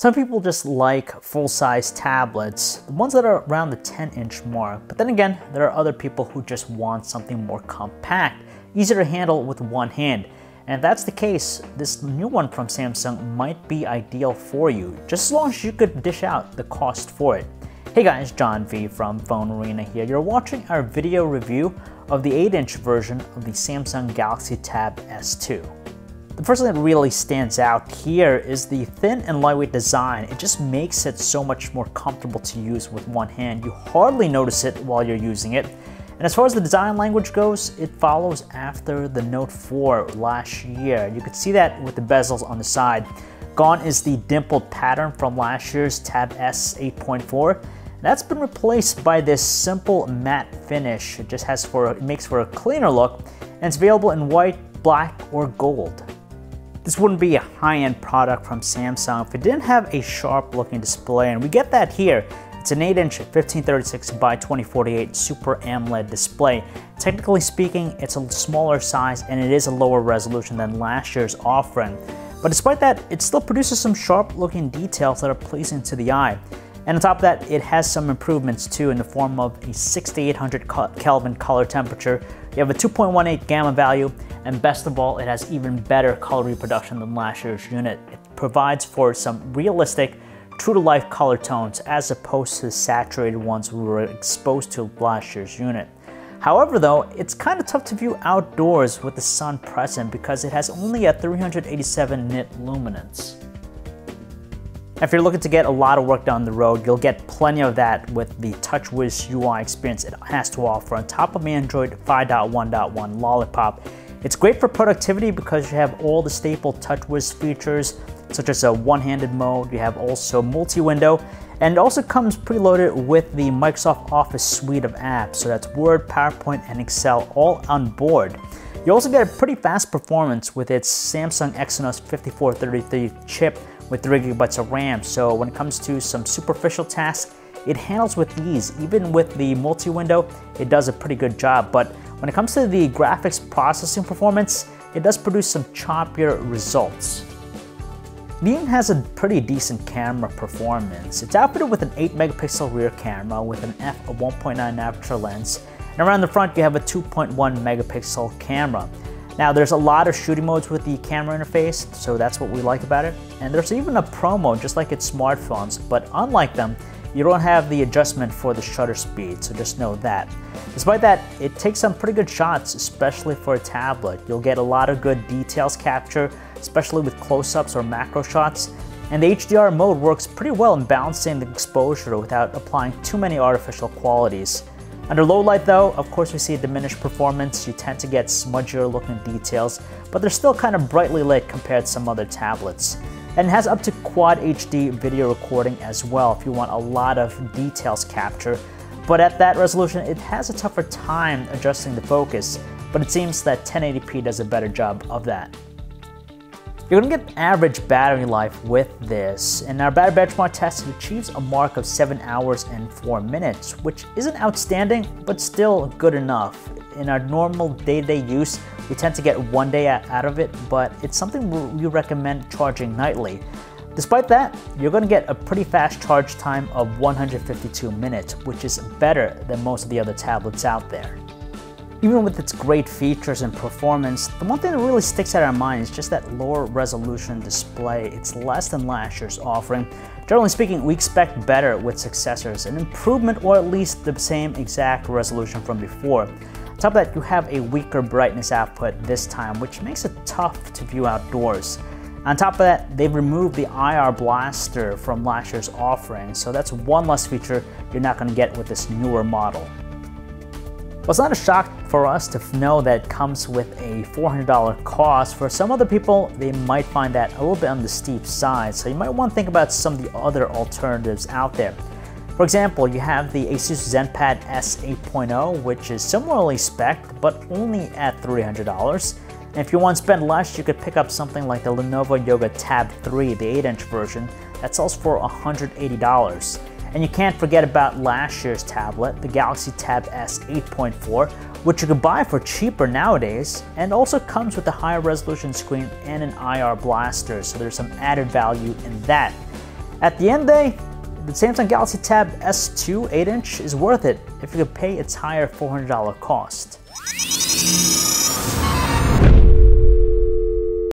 Some people just like full-size tablets, the ones that are around the 10-inch mark, but then again, there are other people who just want something more compact, easier to handle with one hand. And if that's the case, this new one from Samsung might be ideal for you, just as long as you could dish out the cost for it. Hey guys, John V from PhoneArena here. You're watching our video review of the 8-inch version of the Samsung Galaxy Tab S2. The first thing that really stands out here is the thin and lightweight design. It just makes it so much more comfortable to use with one hand. You hardly notice it while you're using it. And as far as the design language goes, it follows after the Note 4 last year. You could see that with the bezels on the side. Gone is the dimpled pattern from last year's Tab S 8.4. That's been replaced by this simple matte finish. It just makes for a cleaner look, and it's available in white, black, or gold. This wouldn't be a high-end product from Samsung if it didn't have a sharp-looking display, and we get that here. It's an 8-inch 1536 by 2048 Super AMOLED display. Technically speaking, it's a smaller size and it is a lower resolution than last year's offering. But despite that, it still produces some sharp-looking details that are pleasing to the eye. And on top of that, it has some improvements too in the form of a 6800 Kelvin color temperature. You have a 2.18 gamma value, and best of all, it has even better color reproduction than last year's unit. It provides for some realistic, true-to-life color tones as opposed to the saturated ones we were exposed to last year's unit. However though, it's kind of tough to view outdoors with the sun present because it has only a 387 nit luminance. If you're looking to get a lot of work done on the road, you'll get plenty of that with the Touchwiz Ui experience it has to offer on top of Android 5.1.1 Lollipop. It's great for productivity because you have all the staple TouchWiz features, such as a one-handed mode. You have also multi-window, and it also comes preloaded with the Microsoft Office suite of apps. So that's Word, PowerPoint, and Excel all on board. You also get a pretty fast performance with its Samsung Exynos 5433 chip with 3 GB of RAM. So when it comes to some superficial tasks, it handles with ease. Even with the multi-window, it does a pretty good job. But when it comes to the graphics processing performance, it does produce some choppier results. It even has a pretty decent camera performance. It's outfitted with an 8-megapixel rear camera with an f1.9 aperture lens, and around the front you have a 2.1 megapixel camera. Now there's a lot of shooting modes with the camera interface, so that's what we like about it. And there's even a pro mode just like its smartphones, but unlike them, you don't have the adjustment for the shutter speed, so just know that. Despite that, it takes some pretty good shots, especially for a tablet. You'll get a lot of good details capture, especially with close-ups or macro shots. And the Hdr mode works pretty well in balancing the exposure without applying too many artificial qualities. Under low light though, of course we see diminished performance. You tend to get smudgier looking details, but they're still kind of brightly lit compared to some other tablets. And it has up to Quad HD video recording as well if you want a lot of details capture. But at that resolution, it has a tougher time adjusting the focus, but it seems that 1080p does a better job of that. You're going to get average battery life with this. In our battery benchmark test, it achieves a mark of 7 hours and 4 minutes, which isn't outstanding, but still good enough. In our normal day-to-day use, we tend to get 1 day out of it, but it's something we recommend charging nightly. Despite that, you're going to get a pretty fast charge time of 152 minutes, which is better than most of the other tablets out there. Even with its great features and performance, the one thing that really sticks out in our mind is just that lower resolution display. It's less than last year's offering. Generally speaking, we expect better with successors, an improvement or at least the same exact resolution from before. On top of that, you have a weaker brightness output this time, which makes it tough to view outdoors. On top of that, they've removed the IR blaster from last year's offering, so that's one less feature you're not going to get with this newer model. Well, it's not a shock for us to know that it comes with a $400 cost. For some other people, they might find that a little bit on the steep side, so you might want to think about some of the other alternatives out there. For example, you have the Asus ZenPad S 8.0, which is similarly spec'd, but only at $300. And if you want to spend less, you could pick up something like the Lenovo Yoga Tab 3, the 8-inch version, that sells for $180. And you can't forget about last year's tablet, the Galaxy Tab S 8.4, which you can buy for cheaper nowadays, and also comes with a higher resolution screen and an IR blaster, so there's some added value in that. At the end of the day, the Samsung Galaxy Tab S2 8-inch is worth it if you could pay its higher $400 cost.